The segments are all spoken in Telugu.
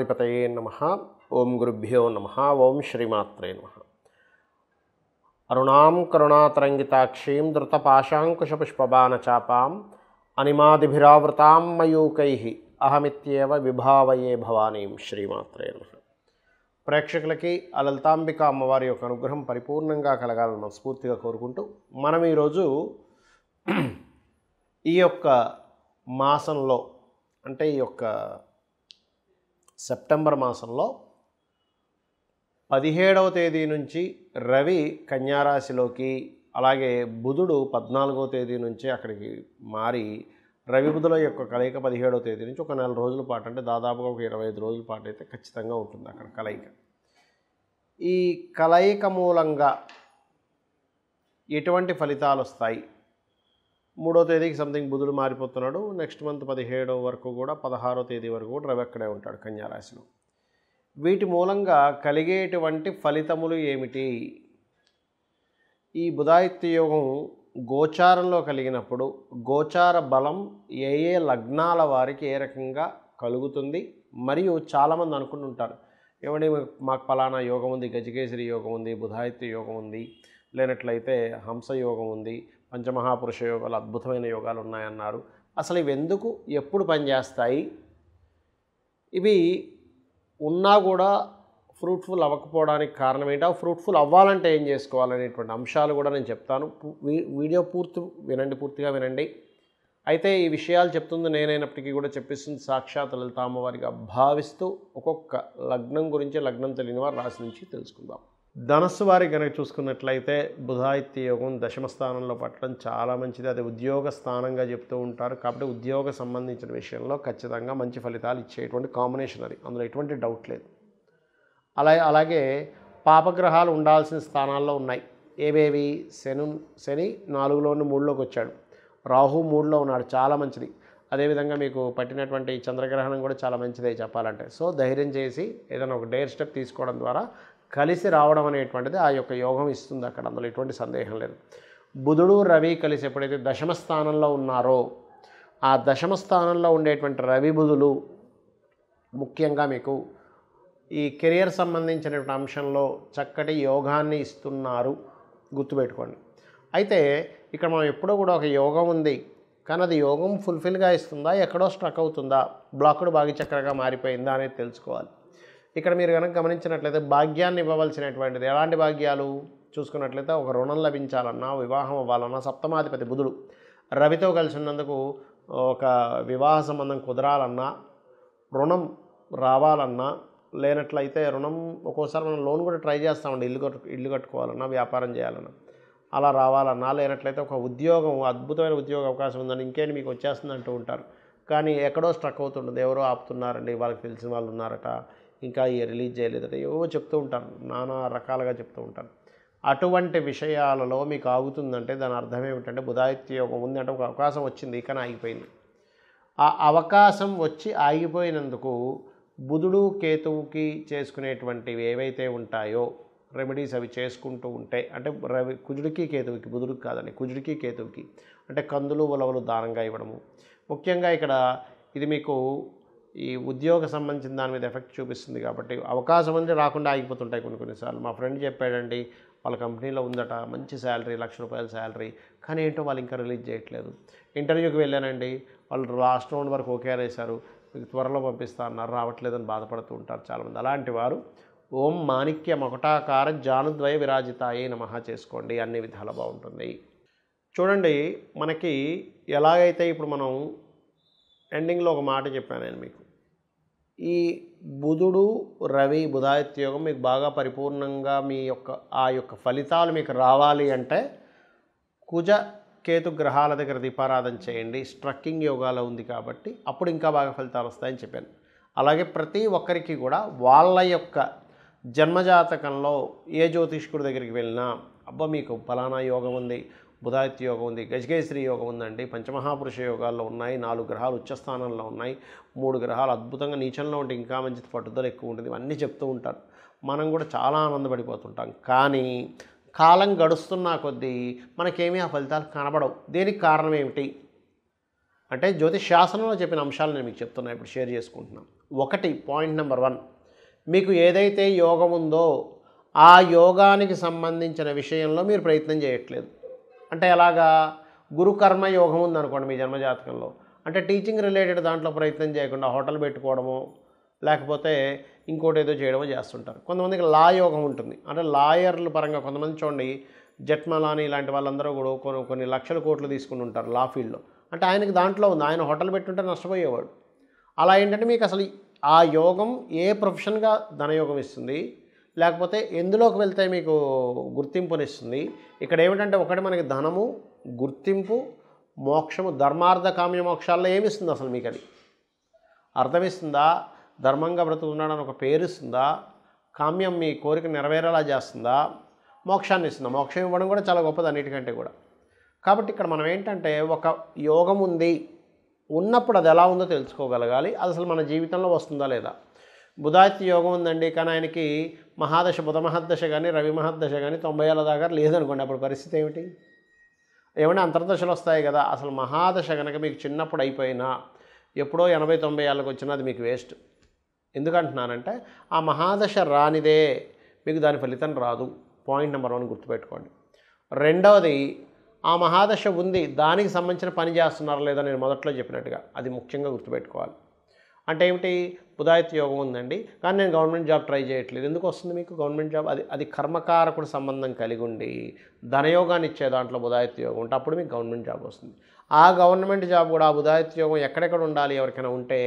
గణాధిపతయే నమః. ఓం గురుభ్యో నమః. ఓం శ్రీమాత్రే నమః. అరుణాం కరుణాతరంగితాక్షీం ధృతపాశాంకుశపుష్పబాణచాపాం అనిమాదిభిరావృతాం మయూకైః అహమిత్యేవ విభావయే భవానీం. శ్రీమాత్రే నమః. ప్రేక్షకులకి ఆ లలితాంబిక అమ్మవారి యొక్క అనుగ్రహం పరిపూర్ణంగా కలగాలని మనస్ఫూర్తిగా కోరుకుంటూ మనం ఈరోజు ఈ యొక్క మాసంలో అంటే ఈ యొక్క సెప్టెంబర్ మాసంలో 17వ తేదీ నుంచి రవి కన్యారాశిలోకి, అలాగే బుధుడు 14వ తేదీ నుంచి అక్కడికి మారి రవి బుధుల యొక్క కలయిక 17వ తేదీ నుంచి ఒక నెల రోజుల పాటు, అంటే దాదాపుగా ఒక 25 రోజుల పాటు అయితే ఖచ్చితంగా ఉంటుంది అక్కడ కలయిక. ఈ కలయిక మూలంగా ఎటువంటి ఫలితాలు వస్తాయి? 3వ తేదీకి సంథింగ్ బుధుడు మారిపోతున్నాడు. నెక్స్ట్ మంత్ 17వ వరకు కూడా 16వ తేదీ వరకు కూడా రవి అక్కడే ఉంటాడు కన్యారాశిలో. వీటి మూలంగా కలిగేటువంటి ఫలితములు ఏమిటి? ఈ బుధాదిత్య యోగం గోచారంలో కలిగినప్పుడు గోచార బలం ఏ ఏ లగ్నాల వారికి ఏ రకంగా కలుగుతుంది? మరియు చాలామంది అనుకుంటుంటారు, ఏమంటే మాకు ఫలానా యోగం ఉంది, గజకేసరి యోగం ఉంది, బుధాదిత్య యోగం ఉంది, లేనట్లయితే హంస యోగం ఉంది, పంచమహాపురుష యోగాలు, అద్భుతమైన యోగాలు ఉన్నాయన్నారు. అసలు ఇవి ఎందుకు, ఎప్పుడు పనిచేస్తాయి? ఇవి ఉన్నా కూడా ఫ్రూట్ఫుల్ అవ్వకపోవడానికి కారణం ఏంటి? ఫ్రూట్ఫుల్ అవ్వాలంటే ఏం చేసుకోవాలనేటువంటి అంశాలు కూడా నేను చెప్తాను. వీడియో పూర్తిగా వినండి. అయితే ఈ విషయాలు చెప్తుంది నేనైనప్పటికీ కూడా చెప్పిస్తుంది సాక్షాత్ లలిత అమ్మవారిగా భావిస్తూ ఒక్కొక్క లగ్నం గురించి, లగ్నం తెలియని వారి రాశి నుంచి తెలుసుకుందాం. ధనస్సు వారి కనుక చూసుకున్నట్లయితే బుధాదిత్య యోగం దశమ స్థానంలో పట్టడం చాలా మంచిది. అది ఉద్యోగ స్థానంగా చెప్తూ ఉంటారు. కాబట్టి ఉద్యోగ సంబంధించిన విషయంలో ఖచ్చితంగా మంచి ఫలితాలు ఇచ్చేటువంటి కాంబినేషన్ అది, అందులో ఎటువంటి డౌట్ లేదు. అలాగే పాపగ్రహాలు ఉండాల్సిన స్థానాల్లో ఉన్నాయి. ఏవేవి? శని 4లోని 3లోకి వచ్చాడు, రాహు 3లో ఉన్నాడు, చాలా మంచిది. అదేవిధంగా మీకు పట్టినటువంటి చంద్రగ్రహణం కూడా చాలా మంచిదే చెప్పాలంటే. సో ధైర్యం చేసి ఏదైనా ఒక డేర్ స్టెప్ తీసుకోవడం ద్వారా కలిసి రావడం అనేటువంటిది ఆ యొక్క యోగం ఇస్తుంది అక్కడ, అందులో ఎటువంటి సందేహం లేదు. బుధుడు రవి కలిసి ఎప్పుడైతే దశమ స్థానంలో ఉన్నారో, ఆ దశమ స్థానంలో ఉండేటువంటి రవి బుధులు ముఖ్యంగా మీకు ఈ కెరియర్ సంబంధించినటువంటి అంశంలో చక్కటి యోగాన్ని ఇస్తున్నారు, గుర్తుపెట్టుకోండి. అయితే ఇక్కడ మనం ఎప్పుడూ కూడా ఒక యోగం ఉంది, కానీ అది యోగం ఫుల్ఫిల్గా ఇస్తుందా, ఎక్కడో స్ట్రక్ అవుతుందా, బ్లాక్డ్ భాగ్యచక్రగా మారిపోయిందా అనేది తెలుసుకోవాలి. ఇక్కడ మీరు కనుక గమనించినట్లయితే భాగ్యాన్ని ఇవ్వవలసినటువంటిది ఎలాంటి భాగ్యాలు చూసుకున్నట్లయితే, ఒక రుణం లభించాలన్నా, వివాహం అవ్వాలన్నా, సప్తమాధిపతి బుధుడు రవితో కలిసి ఉన్నందుకు ఒక వివాహ సంబంధం కుదరాలన్నా, రుణం రావాలన్నా, లేనట్లయితే రుణం ఒక్కోసారి మనం లోన్ కూడా ట్రై చేస్తామండి, ఇల్లు కట్టుకోవాలన్నా, వ్యాపారం చేయాలన్నా, అలా రావాలన్నా, లేనట్లయితే ఒక ఉద్యోగం, అద్భుతమైన ఉద్యోగ అవకాశం ఉందని ఇంకేంటి మీకు వచ్చేస్తుంది అంటూ ఉంటారు, కానీ ఎక్కడో స్ట్రక్ అవుతుంటుంది, ఎవరో ఆపుతున్నారండి, వాళ్ళకి తెలిసిన వాళ్ళు ఉన్నారట, ఇంకా రిలీజ్ చేయలేదట, ఏవో చెప్తూ ఉంటారు, నానా రకాలుగా చెప్తూ ఉంటారు. అటువంటి విషయాలలో మీకు ఆగుతుందంటే దాని అర్థం ఏమిటంటే బుధాదిత్య యోగం ఉంది అంటే ఒక అవకాశం వచ్చింది కానీ ఆగిపోయింది. ఆ అవకాశం వచ్చి ఆగిపోయినందుకు బుధుడు కేతువుకి చేసుకునేటువంటివి ఏవైతే ఉంటాయో రెమెడీస్ అవి చేసుకుంటూ ఉంటే, అంటే కుజుడికి కేతువుకి, బుధుడికి కాదండి, కుజుడికి కేతువుకి, అంటే కందులు ఉలవలు దానంగా ఇవ్వడము. ముఖ్యంగా ఇక్కడ ఇది మీకు ఈ ఉద్యోగ సంబంధించిన దాని మీద ఎఫెక్ట్ చూపిస్తుంది కాబట్టి అవకాశం అంటే రాకుండా ఆగిపోతుంటాయి కొన్నిసార్లు. మా ఫ్రెండ్ చెప్పాడండి, వాళ్ళ కంపెనీలో ఉందట, మంచి శాలరీ, ₹1,00,000 శాలరీ, కానీ ఏంటో వాళ్ళు ఇంకా రిలీజ్ చేయట్లేదు. ఇంటర్వ్యూకి వెళ్ళానండి, వాళ్ళు లాస్ట్ రౌండ్ వరకు ఓకే అనేసారు, మీకు త్వరలో పంపిస్తా అన్నారు, రావట్లేదని బాధపడుతూ ఉంటారు చాలామంది. అలాంటి వారు ఓం మాణిక్య మకుటాకార జానుద్వయ విరాజితాయే నమః చేసుకోండి, అన్ని విధాలు బాగుంటుంది. చూడండి, మనకి ఎలాగైతే ఇప్పుడు మనం ఎండింగ్లో ఒక మాట చెప్పాను నేను మీకు, ఈ బుధుడు రవి బుధాదిత్య యోగం మీకు బాగా పరిపూర్ణంగా మీ యొక్క ఆ యొక్క ఫలితాలు మీకు రావాలి అంటే కుజ కేతు గ్రహాల దగ్గర దీపారాధన చేయండి. స్ట్రక్కింగ్ యోగాలో ఉంది కాబట్టి అప్పుడు ఇంకా బాగా ఫలితాలు వస్తాయని చెప్పాను. అలాగే ప్రతి ఒక్కరికి కూడా వాళ్ళ యొక్క జన్మజాతకంలో ఏ జ్యోతిష్కుడి దగ్గరికి వెళ్ళినా, అబ్బా మీకు ఫలానా యోగం ఉంది, బుధాదిత్య యోగం ఉంది, గజకేసరి యోగం ఉందండి, పంచమహాపురుష యోగాల్లో ఉన్నాయి, 4 గ్రహాలు ఉచ్చస్థానంలో ఉన్నాయి, 3 గ్రహాలు అద్భుతంగా నీచంలో ఉంటే ఇంకా మంచి పట్టుదల ఎక్కువ ఉంటుంది, ఇవన్నీ చెప్తూ ఉంటారు. మనం కూడా చాలా ఆనందపడిపోతుంటాం. కానీ కాలం గడుస్తున్న కొద్దీ మనకేమీ ఆ ఫలితాలు కనబడవు. దేనికి కారణం ఏమిటి? అంటే జ్యోతిష్ శాస్త్రంలో చెప్పిన అంశాలు నేను మీకు చెప్తున్నా, ఇప్పుడు షేర్ చేసుకుంటున్నాను. ఒకటి పాయింట్ నెంబర్ 1, మీకు ఏదైతే యోగం ఉందో ఆ యోగానికి సంబంధించిన విషయంలో మీరు ప్రయత్నం చేయట్లేదు. అంటే ఎలాగా, గురుకర్మ యోగం ఉందనుకోండి మీ జన్మజాతకంలో, అంటే టీచింగ్ రిలేటెడ్ దాంట్లో ప్రయత్నం చేయకుండా హోటల్ పెట్టుకోవడము లేకపోతే ఇంకోటి ఏదో చేయడమో చేస్తుంటారు. కొంతమందికి లా యోగం ఉంటుంది, అంటే లాయర్ల పరంగా కొంతమంది చూడండి, జెట్మలాని ఇలాంటి వాళ్ళందరూ కూడా కొన్ని లక్షల కోట్లు తీసుకుని ఉంటారు లా ఫీల్డ్లో. అంటే ఆయనకి దాంట్లో ఉంది, ఆయన హోటల్ పెట్టుంటే నష్టపోయేవాడు. అలా ఏంటంటే మీకు అసలు ఆ యోగం ఏ ప్రొఫెషన్గా ధనయోగం ఇస్తుంది, లేకపోతే ఎందులోకి వెళ్తే మీకు గుర్తింపునిస్తుంది. ఇక్కడ ఏమిటంటే ఒకటి మనకి ధనము, గుర్తింపు, మోక్షము, ధర్మార్థ కామ్య మోక్షాల్లో ఏమిస్తుంది అసలు మీకు అది అర్థమిస్తుందా? ధర్మంగా బ్రతుకుతున్నాడని ఒక పేరు ఇస్తుందా? కామ్యం మీ కోరిక నెరవేరేలా చేస్తుందా? మోక్షాన్ని ఇస్తుందా? మోక్షం ఇవ్వడం కూడా చాలా గొప్పది అన్నిటికంటే కూడా. కాబట్టి ఇక్కడ మనం ఏంటంటే ఒక యోగం ఉంది, ఉన్నప్పుడు అది ఎలా ఉందో తెలుసుకోగలగాలి. అది అసలు మన జీవితంలో వస్తుందా లేదా. బుధాదిత్య యోగం ఉందండి, కానీ ఆయనకి మహాదశ, బుధ మహద్దశ కానీ రవి మహద్దశ కానీ 90 ఏళ్ళ దాకా లేదనుకోండి, అప్పుడు పరిస్థితి ఏమిటి? ఏమైనా అంతర్దశలు వస్తాయి కదా. అసలు మహాదశ కనుక మీకు చిన్నప్పుడు అయిపోయినా ఎప్పుడో 80-90 ఏళ్ళకి వచ్చినా అది మీకు వేస్ట్. ఎందుకంటున్నానంటే ఆ మహాదశ రానిదే మీకు దాని ఫలితం రాదు. పాయింట్ నెంబర్ 1 గుర్తుపెట్టుకోండి. రెండవది, ఆ మహాదశ ఉంది, దానికి సంబంధించిన పని చేస్తున్నారా లేదా నేను మొదట్లో చెప్పినట్టుగా అది ముఖ్యంగా గుర్తుపెట్టుకోవాలి. అంటే ఏమిటి, బుధాదిత్య యోగం ఉందండి కానీ నేను గవర్నమెంట్ జాబ్ ట్రై చేయట్లేదు. ఎందుకు వస్తుంది మీకు గవర్నమెంట్ జాబ్? అది కర్మకారకుడు సంబంధం కలిగి ఉండి ధనయోగాన్ని ఇచ్చే దాంట్లో బుధాదిత్య యోగం ఉంటే అప్పుడు మీకు గవర్నమెంట్ జాబ్ వస్తుంది. ఆ గవర్నమెంట్ జాబ్ కూడా ఆ బుధాదిత్య యోగం ఎక్కడెక్కడ ఉండాలి, ఎవరికైనా ఉంటే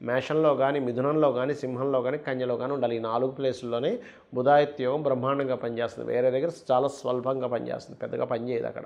మేషంలో కానీ, మిథునంలో కానీ, సింహంలో కానీ, కన్యలో కానీ ఉండాలి. ఈ 4 ప్లేసుల్లోనే బుధాదిత్య యోగం బ్రహ్మాండంగా పనిచేస్తుంది. వేరే దగ్గర చాలా స్వల్పంగా పనిచేస్తుంది, పెద్దగా పనిచేయదు అక్కడ.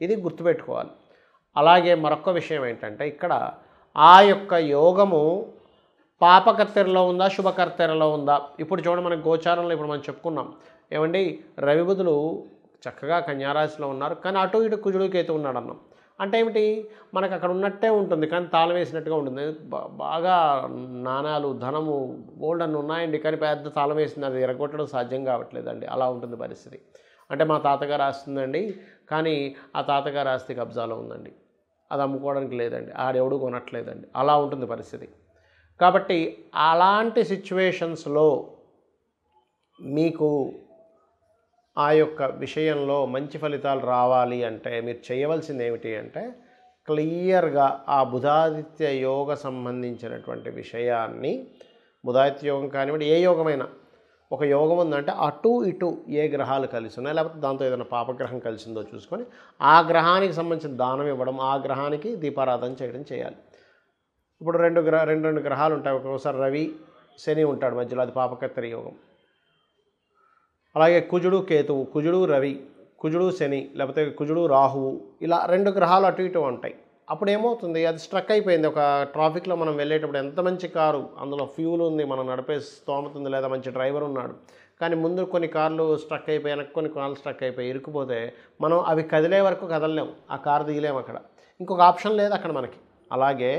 ఇది గుర్తుపెట్టుకోవాలి. అలాగే మరొక విషయం ఏంటంటే ఇక్కడ ఆ యొక్క యోగము పాపకర్తెరలో ఉందా, శుభకర్తెరలో ఉందా. ఇప్పుడు చూడండి, మనకి గోచారంలో ఇప్పుడు మనం చెప్పుకున్నాం ఏమండి, రవి బుధులు చక్కగా కన్యారాశిలో ఉన్నారు, కానీ అటు ఇటు కుజుడు కేతు ఉన్నాడు అన్నాం. అంటే ఏమిటి, మనకు అక్కడ ఉన్నట్టే ఉంటుంది కానీ తాళం వేసినట్టుగా ఉంటుంది. బాగా నాణాలు, ధనము, గోల్డ్ అన్నీ ఉన్నాయండి, కానీ పెద్ద తాళం వేసింది, అది ఎరగొట్టడం సాధ్యం కావట్లేదండి. అలా ఉంటుంది పరిస్థితి. అంటే మా తాతగారు ఆస్తుందండి, కానీ ఆ తాతగారు ఆస్తి కబ్జాలో ఉందండి, అది అమ్ముకోవడానికి లేదండి, ఆడెవడు కొనట్లేదండి, అలా ఉంటుంది పరిస్థితి. కాబట్టి అలాంటి సిచ్యువేషన్స్లో మీకు ఆ యొక్క విషయంలో మంచి ఫలితాలు రావాలి అంటే మీరు చేయవలసింది ఏమిటి అంటే క్లియర్గా ఆ బుధాదిత్య యోగ సంబంధించినటువంటి విషయాన్ని, బుధాదిత్య యోగం కానివ్వండి, ఏ యోగమైనా ఒక యోగం ఉందంటే అటు ఇటు ఏ గ్రహాలు కలిసి ఉన్నాయి, లేకపోతే దాంతో ఏదైనా పాపగ్రహం కలిసిందో చూసుకొని ఆ గ్రహానికి సంబంధించిన దానం ఇవ్వడం, ఆ గ్రహానికి దీపారాధన చేయడం చేయాలి. ఇప్పుడు రెండు గ్రహాలు ఉంటాయి, ఒక్కొక్కసారి రవి శని ఉంటాడు మధ్యలో, అది పాపకర్తెర యోగం. అలాగే కుజుడు కేతువు, కుజుడు రవి, కుజుడు శని, లేకపోతే కుజుడు రాహువు, ఇలా 2 గ్రహాలు అటు ఇటు ఉంటాయి. అప్పుడు ఏమవుతుంది, అది స్ట్రక్ అయిపోయింది. ఒక ట్రాఫిక్లో మనం వెళ్ళేటప్పుడు ఎంత మంచి కారు, అందులో ఫ్యూల్ ఉంది, మనం నడిపే స్తోమత ఉంది, లేదా మంచి డ్రైవర్ ఉన్నాడు, కానీ ముందు కొన్ని కార్లు స్ట్రక్ అయిపోయి, వెనక్కి కొన్ని కార్లు స్ట్రక్ అయిపోయి ఇరుక్కుపోతే మనం అవి కదిలే వరకు కదలలేము, ఆ కారు దిగలేము, అక్కడ ఇంకొక ఆప్షన్ లేదు అక్కడ మనకి. అలాగే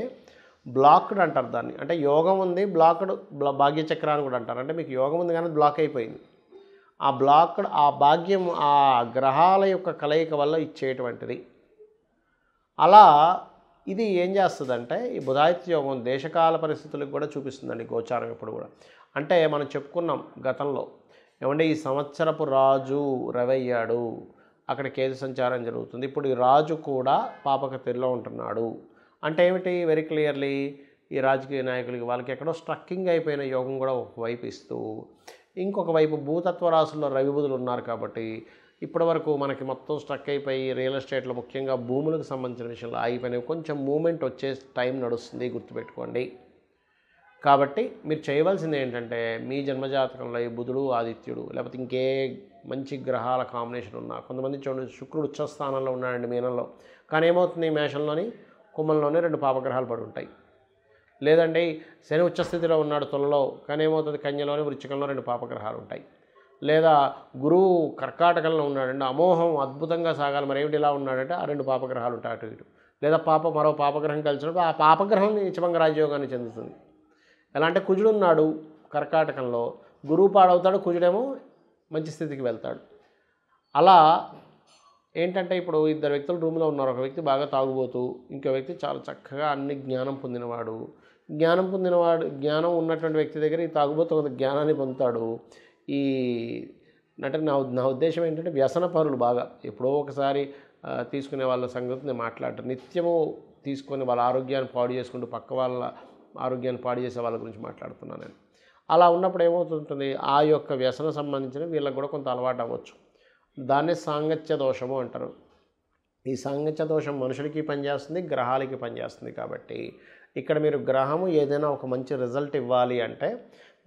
బ్లాక్డ్ అంటారు దాన్ని, అంటే యోగం ఉంది బ్లాక్డ్, భాగ్యచక్ర అని కూడా అంటారు. అంటే మీకు యోగం ఉంది కానీ బ్లాక్ అయిపోయింది. ఆ బ్లాక్డ్, ఆ భాగ్యం ఆ గ్రహాల యొక్క కలయిక వల్ల ఇచ్చేటువంటిది. అలా ఇది ఏం చేస్తుందంటే ఈ బుధాదిత్య యోగం దేశకాల పరిస్థితులకు కూడా చూపిస్తుందండి గోచారం ఎప్పుడు కూడా. అంటే మనం చెప్పుకున్నాం గతంలో ఏమంటే ఈ సంవత్సరపు రాజు రవయ్యాడు, అక్కడ కేతు సంచారం జరుగుతుంది. ఇప్పుడు ఈ రాజు కూడా పాపకర్తెరలో ఉంటున్నాడు. అంటే ఏమిటి, వెరీ క్లియర్లీ ఈ రాజకీయ నాయకులకి వాళ్ళకి ఎక్కడో స్ట్రక్కింగ్ అయిపోయిన యోగం కూడా ఒకవైపు ఇస్తూ, ఇంకొక వైపు భూతత్వ రాశుల్లో రవి బుధులు ఉన్నారు కాబట్టి ఇప్పటివరకు మనకి మొత్తం స్ట్రక్ అయిపోయి రియల్ ఎస్టేట్లో ముఖ్యంగా భూములకు సంబంధించిన విషయంలో ఆగిపోయినవి, కొంచెం మూమెంట్ వచ్చే టైం నడుస్తుంది, గుర్తుపెట్టుకోండి. కాబట్టి మీరు చేయవలసింది ఏంటంటే మీ జన్మజాతకంలో ఈ బుధుడు, ఆదిత్యుడు, లేకపోతే ఇంకే మంచి గ్రహాల కాంబినేషన్ ఉన్నా, కొంతమంది చూడండి శుక్రుడు ఉచ్చస్థానంలో ఉన్నాడండి మీనంలో, కానీ ఏమవుతుంది మేషంలోని కుంభంలోనే 2 పాపగ్రహాలు పడి ఉంటాయి. లేదండి శని ఉచ్చస్థితిలో ఉన్నాడు తులలో, కానీ ఏమవుతుంది కన్యలోని వృశ్చికంలో 2 పాపగ్రహాలు ఉంటాయి. లేదా గురువు కర్కాటకంలో ఉన్నాడండి, అమోహం అద్భుతంగా సాగాలి, మరి ఏమిటి ఇలా ఉన్నాడంటే ఆ 2 పాపగ్రహాలు ఉంటాయి అటు ఇటు. లేదా మరో పాపగ్రహం కలిసినప్పుడు ఆ పాపగ్రహం నీచభంగ రాజయోగాన్ని చెందుతుంది. ఎలా అంటే కుజుడు ఉన్నాడు కర్కాటకంలో, గురువు పాడవుతాడు, కుజుడేమో మంచి స్థితికి వెళ్తాడు. అలా ఏంటంటే ఇప్పుడు 2 వ్యక్తులు రూమ్లో ఉన్నారు, ఒక వ్యక్తి బాగా తాగుబోతూ, ఇంకో వ్యక్తి చాలా చక్కగా అన్ని జ్ఞానం పొందినవాడు, జ్ఞానం పొందినవాడు, జ్ఞానం ఉన్నటువంటి వ్యక్తి దగ్గర ఈ తాగుబోతు కొంత జ్ఞానాన్ని పొందుతాడు. ఈ అంటే నా ఉద్దేశం ఏంటంటే వ్యసన పరులు బాగా ఎప్పుడో ఒకసారి తీసుకునే వాళ్ళ సంగతి నేను మాట్లాడటం, నిత్యము తీసుకొని వాళ్ళ ఆరోగ్యాన్ని పాడు చేసుకుంటూ పక్క వాళ్ళ ఆరోగ్యాన్ని పాడు చేసే వాళ్ళ గురించి మాట్లాడుతున్నాను నేను. అలా ఉన్నప్పుడు ఏమవుతుంటుంది, ఆ యొక్క వ్యసన సంబంధించిన వీళ్ళకి కూడా కొంత అలవాటు అవ్వచ్చు. దాన్నే సాంగత్య దోషము అంటారు. ఈ సాంగత్య దోషం మనుషులకి పనిచేస్తుంది, గ్రహాలకి పనిచేస్తుంది. కాబట్టి ఇక్కడ మీరు గ్రహము ఏదైనా ఒక మంచి రిజల్ట్ ఇవ్వాలి అంటే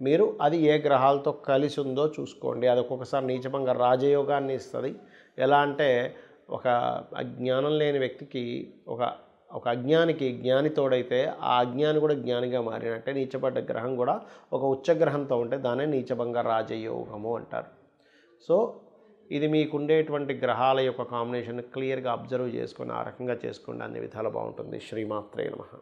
మీరు అది ఏ గ్రహాలతో కలిసి ఉందో చూసుకోండి. అది ఒక్కొక్కసారి నీచభంగ రాజయోగాన్ని ఇస్తుంది. ఎలా అంటే ఒక అజ్ఞానం లేని వ్యక్తికి ఒక అజ్ఞానికి జ్ఞాని తోడైతే ఆ అజ్ఞాని కూడా జ్ఞానిగా మారినట్టే. నీచపడ్డ గ్రహం కూడా ఒక ఉచ్చగ్రహంతో ఉంటే దాన్నే నీచభంగ రాజయోగము అంటారు. సో ఇది మీకుండేటువంటి గ్రహాల యొక్క కాంబినేషన్ క్లియర్గా అబ్జర్వ్ చేసుకొని ఆ రకంగా చేసుకోండి, అన్ని విధాలు బాగుంటుంది. శ్రీమాత్రే నమః.